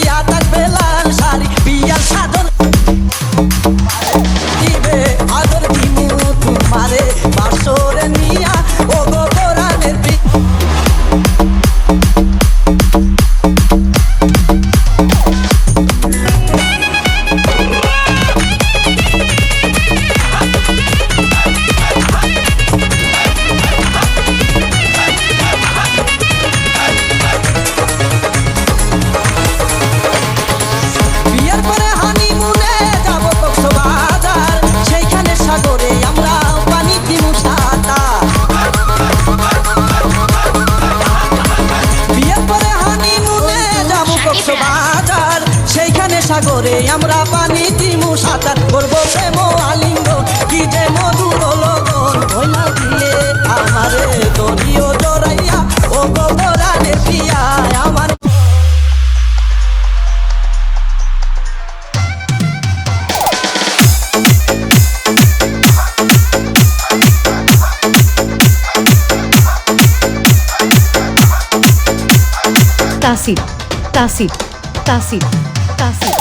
দিয়া থাকবে লাল শাড়ি বিয়ার সাধন দিবে আদর দিমু তোমারে বাসরে নিয়া ও গো কোরআনের সাগরে আমরা পানি দিমু সাঁতার করবো প্রেম আলিঙ্গ কি যে মধুর লগন ভইলা দিলে আমারে দরিও জড়াইয়া ও গোবরানে পিয়া আমার তাসির তাসির তাসির তাসির